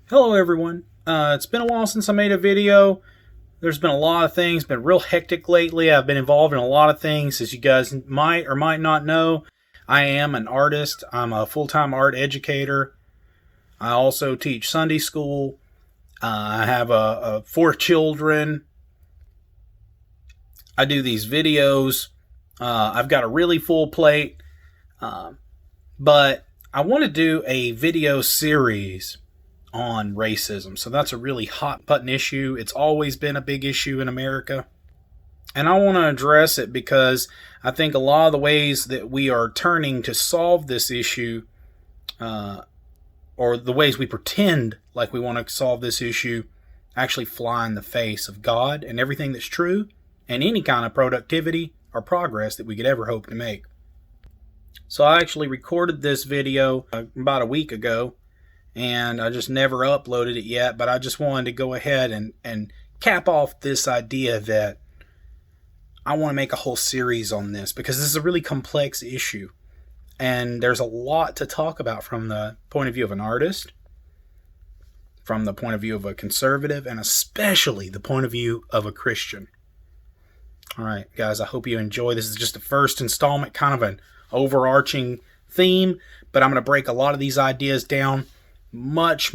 Hello everyone. It's been a while since I made a video. There's been a lot of things, been real hectic lately. I've been involved in a lot of things. As you guys might or might not know, I am an artist. I'm a full-time art educator. I also teach Sunday school. I have four children. I do these videos. I've got a really full plate. But I want to do a video series on racism. So that's a really hot button issue. It's always been a big issue in America. And I want to address it because I think a lot of the ways that we are turning to solve this issue, or the ways we pretend like we want to solve this issue, actually fly in the face of God and everything that's true and any kind of productivity or progress that we could ever hope to make. So I actually recorded this video about a week ago, and I just never uploaded it yet, but I just wanted to go ahead and cap off this idea that I want to make a whole series on this because this is a really complex issue, and there's a lot to talk about from the point of view of an artist, from the point of view of a conservative, and especially the point of view of a Christian. All right, guys, I hope you enjoy. This is just the first installment, kind of an overarching theme, but I'm going to break a lot of these ideas down much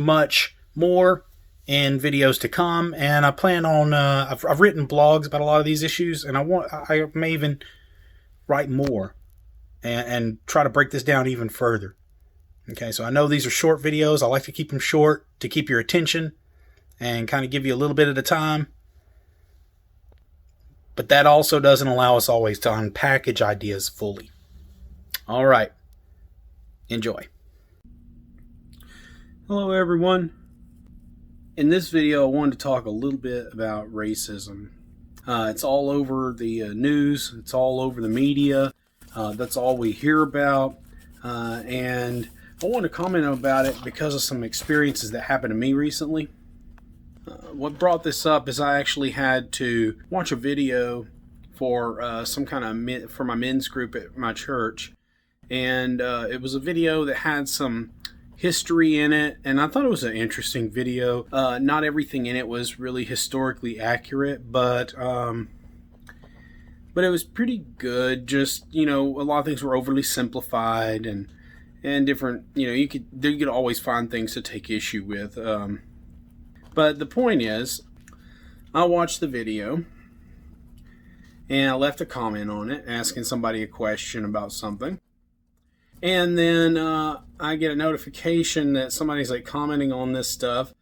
more in videos to come, and I plan on I've written blogs about a lot of these issues, and I may even write more and try to break this down even further. Okay, so I know these are short videos. I like to keep them short to keep your attention and kind of give you a little bit at a time, but that also doesn't allow us always to unpackage ideas fully. All right, enjoy. Hello everyone. In this video I wanted to talk a little bit about racism. It's all over the news, it's all over the media, that's all we hear about, and I want to comment about it because of some experiences that happened to me recently. What brought this up is I actually had to watch a video for some kind of for my men's group at my church, and it was a video that had some history in it, and I thought it was an interesting video. Not everything in it was really historically accurate, but it was pretty good. Just, a lot of things were overly simplified and different. You could always find things to take issue with. But the point is, I watched the video and I left a comment on it, asking somebody a question about something. And then I get a notification that somebody's commenting on this stuff.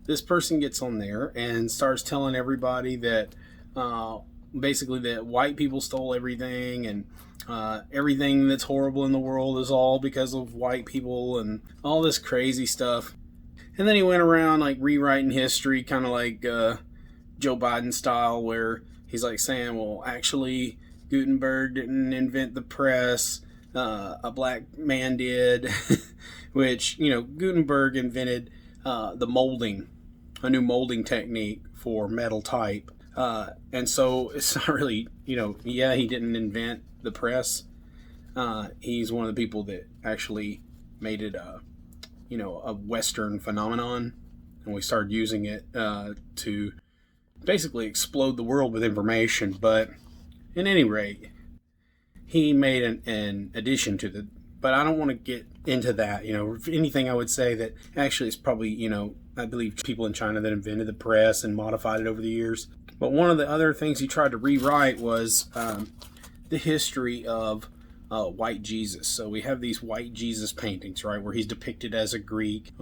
This person gets on there and starts telling everybody that basically that white people stole everything, and everything that's horrible in the world is all because of white people and all this crazy stuff. And then he went around rewriting history, kind of like Joe Biden style, where he's saying, well, actually Gutenberg didn't invent the press. A black man did, which, Gutenberg invented the molding, a new molding technique for metal type. And so it's not really, he didn't invent the press. He's one of the people that actually made it a Western phenomenon, and we started using it to basically explode the world with information. But at any rate, he made an addition to but I don't want to get into that. If anything, I would say that actually it's probably, I believe people in China that invented the press and modified it over the years. But one of the other things he tried to rewrite was the history of white Jesus. So we have these white Jesus paintings, right, where he's depicted as a Greek,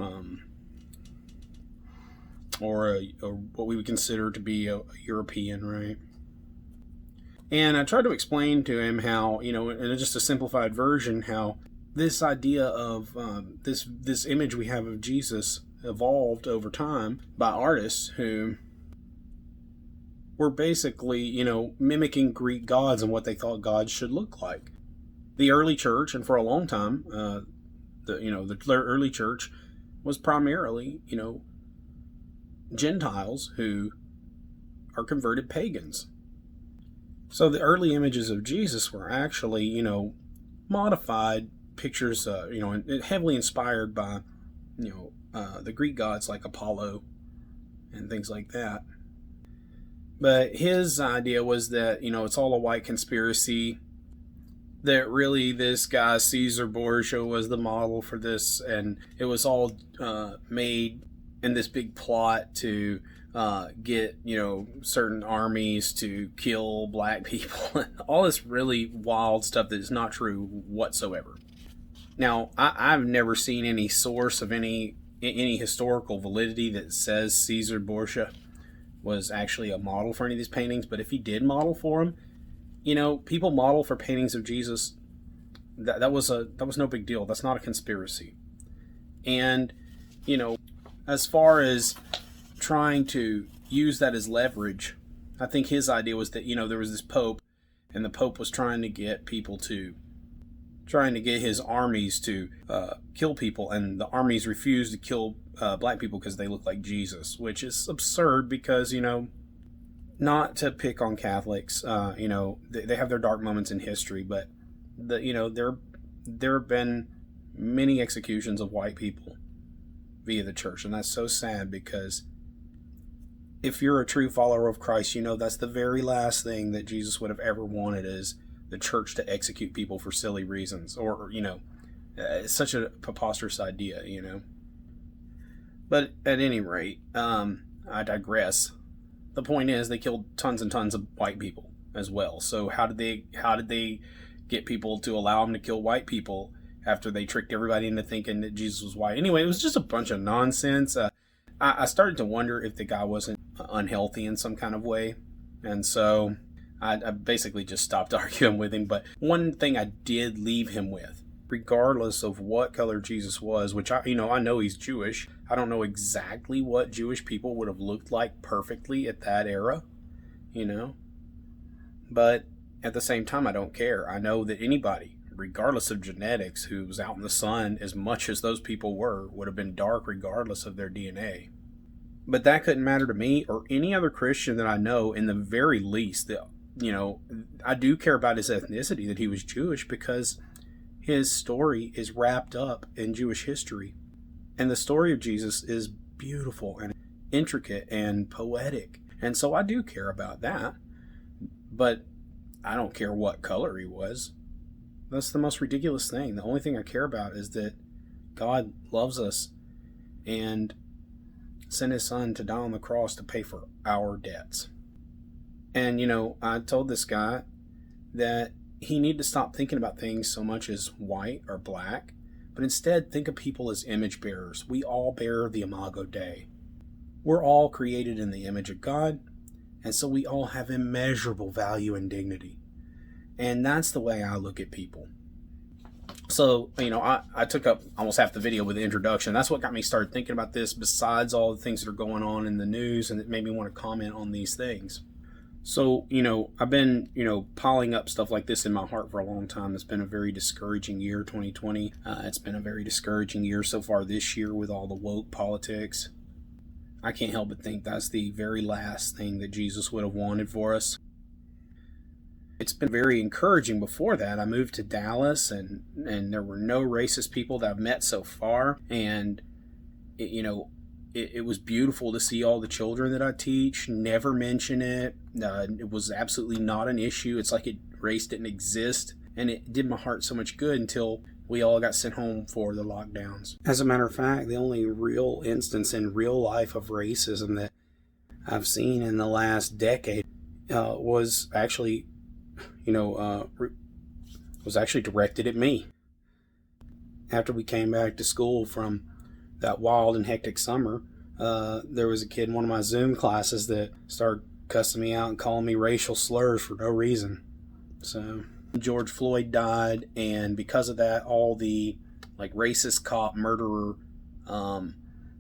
or what we would consider to be a European, right? And I tried to explain to him how, in just a simplified version, how this idea of this image we have of Jesus evolved over time by artists who were basically, mimicking Greek gods and what they thought gods should look like. The early church, and for a long time, the early church was primarily, Gentiles who are converted pagans. So the early images of Jesus were actually, modified pictures, heavily inspired by, the Greek gods like Apollo and things like that. But his idea was that, it's all a white conspiracy, that really this guy, Caesar Borgia, was the model for this, and it was all made in this big plot to get, certain armies to kill black people. All this really wild stuff that is not true whatsoever. Now, I've never seen any source of any historical validity that says Caesar Borgia was actually a model for any of these paintings, but if he did model for them, people model for paintings of Jesus. That was no big deal. That's not a conspiracy. And, as far as trying to use that as leverage, I think his idea was that, there was this Pope, and the Pope was trying to get his armies to kill people, and the armies refused to kill black people because they look like Jesus, which is absurd because, not to pick on Catholics, they have their dark moments in history, but there have been many executions of white people via the church, and that's so sad because if you're a true follower of Christ, that's the very last thing that Jesus would have ever wanted is the church to execute people for silly reasons, or it's such a preposterous idea, But at any rate, I digress. The point is they killed tons and tons of white people as well. So how did they get people to allow them to kill white people after they tricked everybody into thinking that Jesus was white? Anyway, it was just a bunch of nonsense. I started to wonder if the guy wasn't unhealthy in some kind of way, and so I basically just stopped arguing with him. But one thing I did leave him with, regardless of what color Jesus was, which I know he's Jewish. I don't know exactly what Jewish people would have looked like perfectly at that era, But at the same time, I don't care. I know that anybody, regardless of genetics, who was out in the sun as much as those people were, would have been dark regardless of their DNA. But that couldn't matter to me or any other Christian that I know, in the very least. That, I do care about his ethnicity, that he was Jewish, because his story is wrapped up in Jewish history. And the story of Jesus is beautiful and intricate and poetic. And so I do care about that. But I don't care what color he was. That's the most ridiculous thing. The only thing I care about is that God loves us and sent his son to die on the cross to pay for our debts. And, I told this guy that he needed to stop thinking about things so much as white or black, but instead think of people as image bearers. We all bear the Imago Dei. We're all created in the image of God, and so we all have immeasurable value and dignity. And that's the way I look at people. So, I took up almost half the video with the introduction. That's what got me started thinking about this, besides all the things that are going on in the news, and it made me want to comment on these things. So, I've been, piling up stuff like this in my heart for a long time. It's been a very discouraging year, 2020. It's been a very discouraging year so far this year with all the woke politics. I can't help but think that's the very last thing that Jesus would have wanted for us. It's been very encouraging before that. I moved to Dallas, and there were no racist people that I've met so far. And, it was beautiful to see all the children that I teach never mention it. It was absolutely not an issue. It's like race didn't exist. And it did my heart so much good until we all got sent home for the lockdowns. As a matter of fact, the only real instance in real life of racism that I've seen in the last decade was actually directed at me. After we came back to school from that wild and hectic summer, there was a kid in one of my Zoom classes that started cussing me out and calling me racial slurs for no reason. So George Floyd died, and because of that, all the racist cop murderer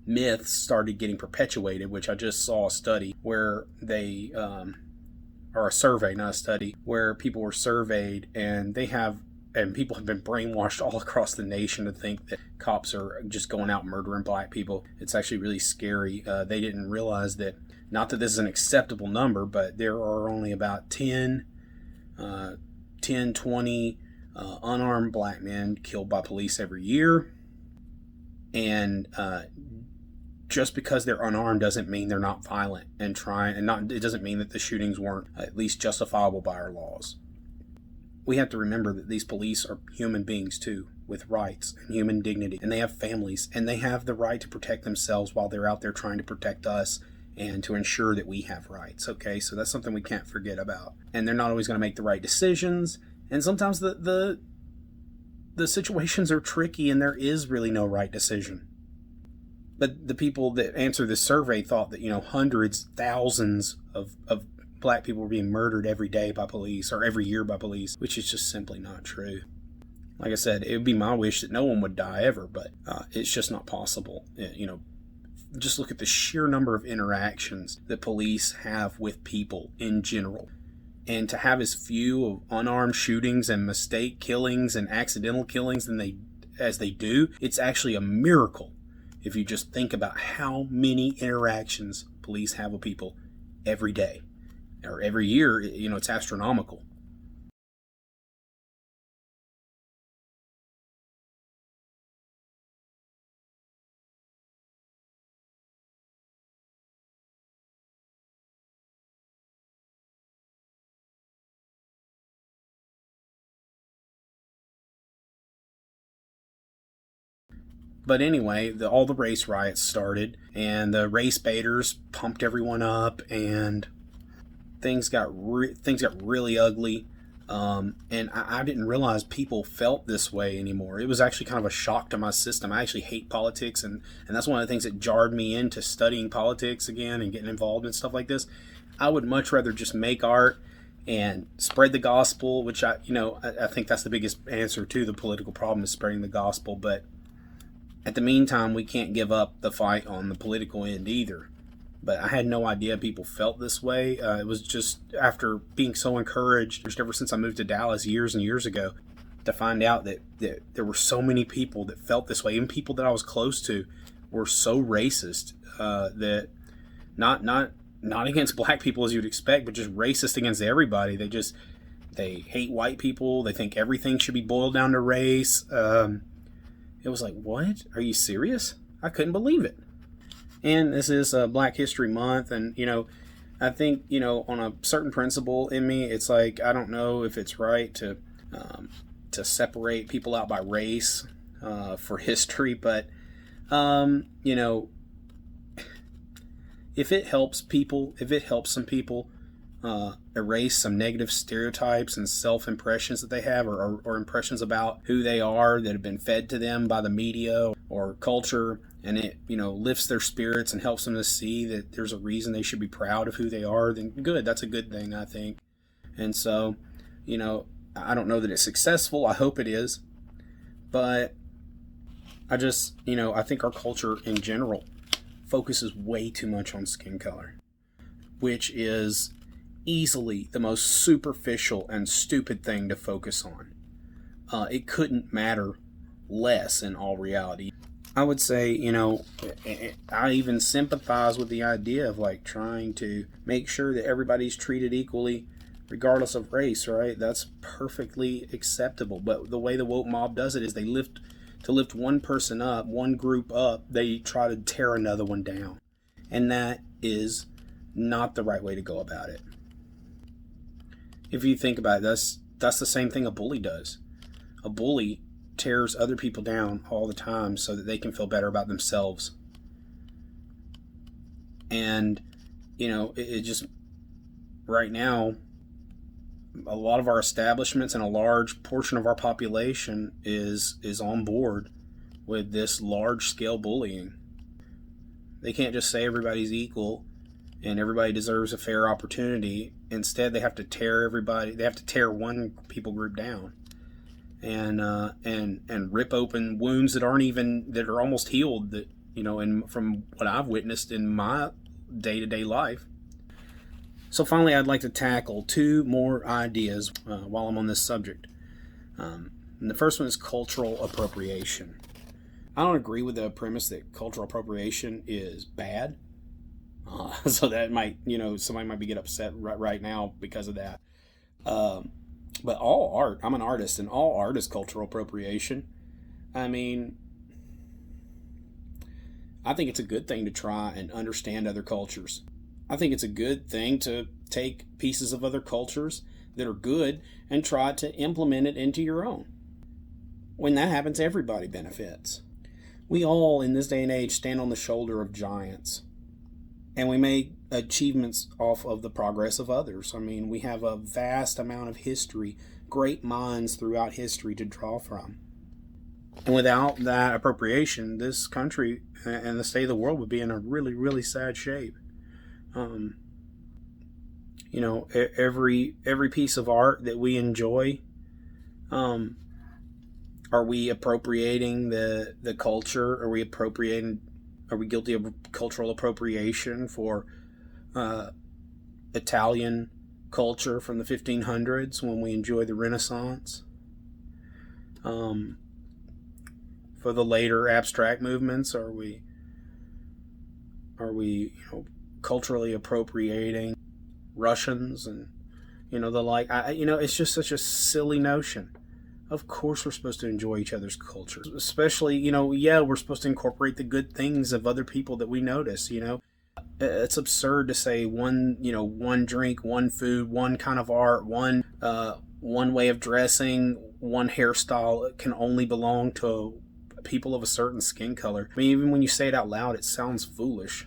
myths started getting perpetuated, which I just saw a study where they or a survey, not a study, where people were surveyed, and people have been brainwashed all across the nation to think that cops are just going out murdering black people. It's actually really scary. They didn't realize that, not that this is an acceptable number, but there are only about 20 unarmed black men killed by police every year. And just because they're unarmed doesn't mean they're not violent and trying, and not, it doesn't mean that the shootings weren't at least justifiable by our laws. We have to remember that these police are human beings too, with rights and human dignity, and they have families, and they have the right to protect themselves while they're out there trying to protect us and to ensure that we have rights. Okay, so that's something we can't forget about. And they're not always going to make the right decisions, and sometimes the situations are tricky and there is really no right decision. But the people that answered this survey thought that, hundreds, thousands of black people were being murdered every day by police or every year by police, which is just simply not true. Like I said, it would be my wish that no one would die ever, but it's just not possible. Just look at the sheer number of interactions that police have with people in general. And to have as few of unarmed shootings and mistake killings and accidental killings as they do, it's actually a miracle if you just think about how many interactions police have with people every day or every year. It's astronomical. But anyway, all the race riots started, and the race baiters pumped everyone up, and things got really ugly. And I didn't realize people felt this way anymore. It was actually kind of a shock to my system. I actually hate politics, and that's one of the things that jarred me into studying politics again and getting involved in stuff like this. I would much rather just make art and spread the gospel, which I think that's the biggest answer to the political problem, is spreading the gospel. But at the meantime, we can't give up the fight on the political end either. But I had no idea people felt this way. It was just after being so encouraged ever since I moved to Dallas years and years ago, to find out that there were so many people that felt this way. Even people that I was close to were so racist that not against black people as you'd expect, but just racist against everybody. They hate white people. They think everything should be boiled down to race. It was like, what? Are you serious? I couldn't believe it. And this is Black History Month, and I think on a certain principle in me, it's like I don't know if it's right to separate people out by race for history, but if it helps some people erase some negative stereotypes and self-impressions that they have, or impressions about who they are that have been fed to them by the media or culture, and it lifts their spirits and helps them to see that there's a reason they should be proud of who they are, then good. That's a good thing, I think. And so I don't know that it's successful. I hope it is, but I just I think our culture in general focuses way too much on skin color, which is easily the most superficial and stupid thing to focus on. It couldn't matter less in all reality. I would say, I even sympathize with the idea of like trying to make sure that everybody's treated equally regardless of race, right? That's perfectly acceptable. But the way the woke mob does it is they lift one person up, one group up, they try to tear another one down. And that is not the right way to go about it. If you think about it, that's the same thing a bully does. A bully tears other people down all the time so that they can feel better about themselves. And it just, right now, a lot of our establishments and a large portion of our population is on board with this large scale bullying. They can't just say everybody's equal and everybody deserves a fair opportunity. Instead, they have to tear one people group down and rip open wounds that are almost healed, that from what I've witnessed in my day-to-day life. So finally, I'd like to tackle two more ideas while I'm on this subject. And the first one is cultural appropriation. I don't agree with the premise that cultural appropriation is bad. So that might, somebody might get upset right now because of that. But all art, I'm an artist, and all art is cultural appropriation. I mean, I think it's a good thing to try and understand other cultures. I think it's a good thing to take pieces of other cultures that are good and try to implement it into your own. When that happens, everybody benefits. We all, in this day and age, stand on the shoulder of giants, and we make achievements off of the progress of others. I mean, we have a vast amount of history, great minds throughout history to draw from. And without that appropriation, this country and the state of the world would be in a really, really sad shape. Every piece of art that we enjoy, are we appropriating the culture? Are we guilty of cultural appropriation for Italian culture from the 1500s when we enjoy the Renaissance? For the later abstract movements, are we culturally appropriating Russians and the like? It's just such a silly notion. Of course we're supposed to enjoy each other's cultures, especially we're supposed to incorporate the good things of other people that we notice. It's absurd to say one drink, one food, one kind of art, one way of dressing, one hairstyle can only belong to people of a certain skin color. I mean, even when you say it out loud, it sounds foolish.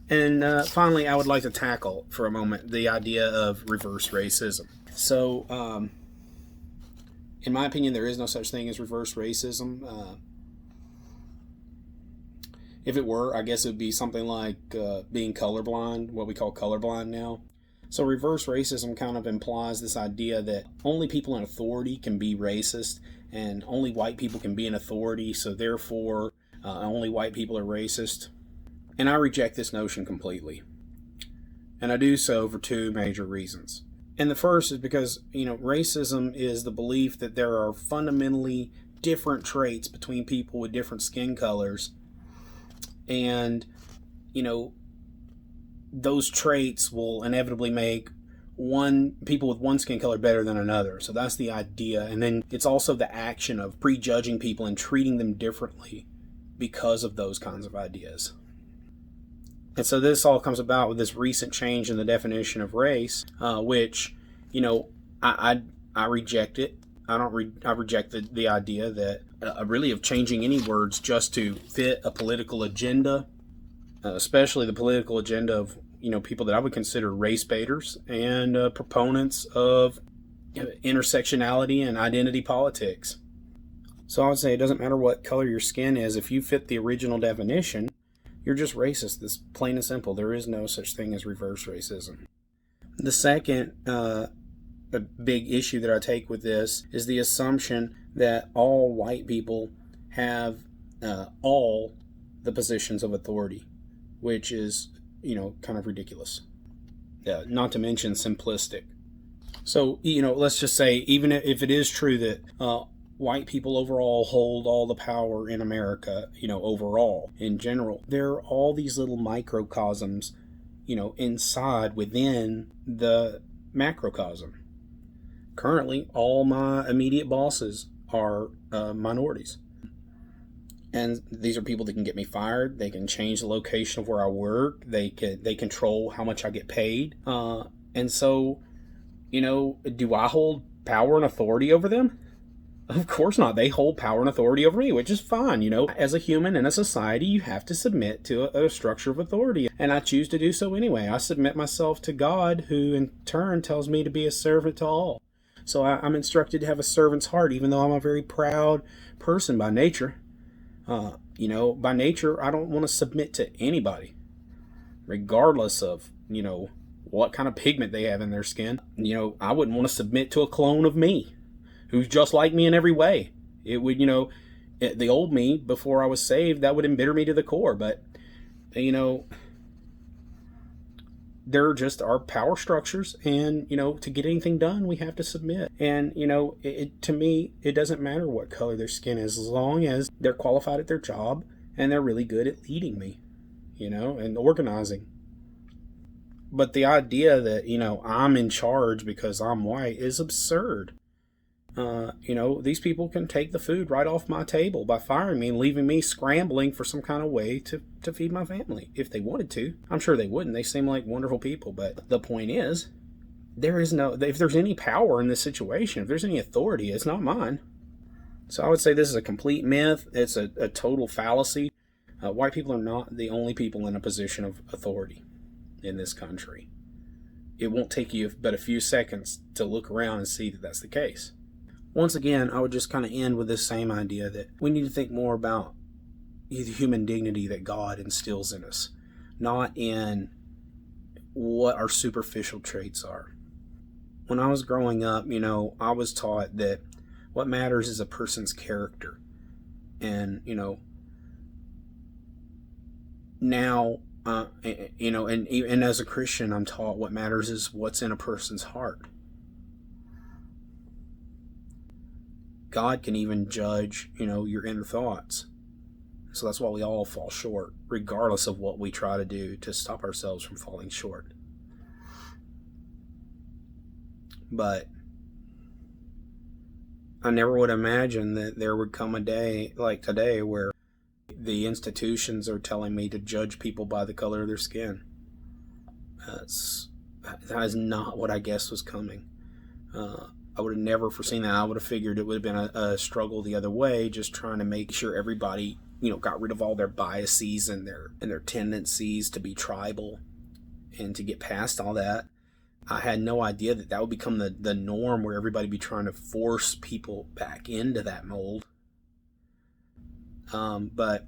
And finally, I would like to tackle for a moment the idea of reverse racism. So, in my opinion, there is no such thing as reverse racism. If it were, I guess it would be something like being colorblind, what we call colorblind now. So reverse racism kind of implies this idea that only people in authority can be racist, and only white people can be in authority, so therefore only white people are racist. And I reject this notion completely. And I do so for two major reasons. And the first is because, racism is the belief that there are fundamentally different traits between people with different skin colors. And, those traits will inevitably make people with one skin color better than another. So that's the idea. And then it's also the action of prejudging people and treating them differently because of those kinds of ideas. And so this all comes about with this recent change in the definition of race, which, I reject it. I reject the idea that really of changing any words just to fit a political agenda, especially the political agenda of people that I would consider race baiters and proponents of intersectionality and identity politics. So I would say it doesn't matter what color your skin is. If you fit the original definition, you're just racist. It's plain and simple. There is no such thing as reverse racism. The second big issue that I take with this is the assumption that all white people have all the positions of authority, which is, kind of ridiculous. Not to mention simplistic. So, let's just say, even if it is true that white people overall hold all the power in America, overall, in general, there are all these little microcosms, within the macrocosm. Currently, all my immediate bosses are minorities. And these are people that can get me fired. They can change the location of where I work. They control how much I get paid. And so, do I hold power and authority over them? Of course not. They hold power and authority over me, which is fine. As a human in a society, you have to submit to a structure of authority. And I choose to do so anyway. I submit myself to God, who in turn tells me to be a servant to all. So I'm instructed to have a servant's heart, even though I'm a very proud person by nature. By nature, I don't want to submit to anybody, regardless of, what kind of pigment they have in their skin. I wouldn't want to submit to a clone of me who's just like me in every way. It would, the old me before I was saved, that would embitter me to the core. But, there just are power structures, and, to get anything done, we have to submit. And, to me, it doesn't matter what color their skin is, as long as they're qualified at their job and they're really good at leading me, and organizing. But the idea that, I'm in charge because I'm white is absurd. These people can take the food right off my table by firing me and leaving me scrambling for some kind of way to feed my family if they wanted to. I'm sure they wouldn't. They seem like wonderful people. But the point is, if there's any power in this situation, if there's any authority, it's not mine. So I would say this is a complete myth. It's a total fallacy. White people are not the only people in a position of authority in this country. It won't take you but a few seconds to look around and see that that's the case. Once again, I would just kind of end with this same idea that we need to think more about the human dignity that God instills in us, not in what our superficial traits are. When I was growing up, I was taught that what matters is a person's character. And, now, and as a Christian, I'm taught what matters is what's in a person's heart. God can even judge, your inner thoughts. So that's why we all fall short, regardless of what we try to do to stop ourselves from falling short. But I never would imagine that there would come a day like today where the institutions are telling me to judge people by the color of their skin. That is not what I guessed was coming. I would have never foreseen that. I would have figured it would have been a struggle the other way, just trying to make sure everybody, got rid of all their biases and their tendencies to be tribal and to get past all that. I had no idea that would become the norm, where everybody be trying to force people back into that mold. But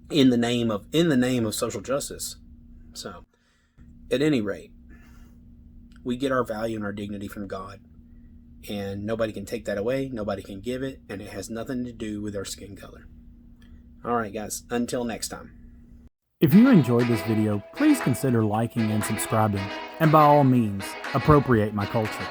in the name of social justice. So, at any rate, we get our value and our dignity from God, and nobody can take that away. Nobody can give it, and it has nothing to do with our skin color. All right, guys. Until next time. If you enjoyed this video, please consider liking and subscribing, and by all means, appropriate my culture.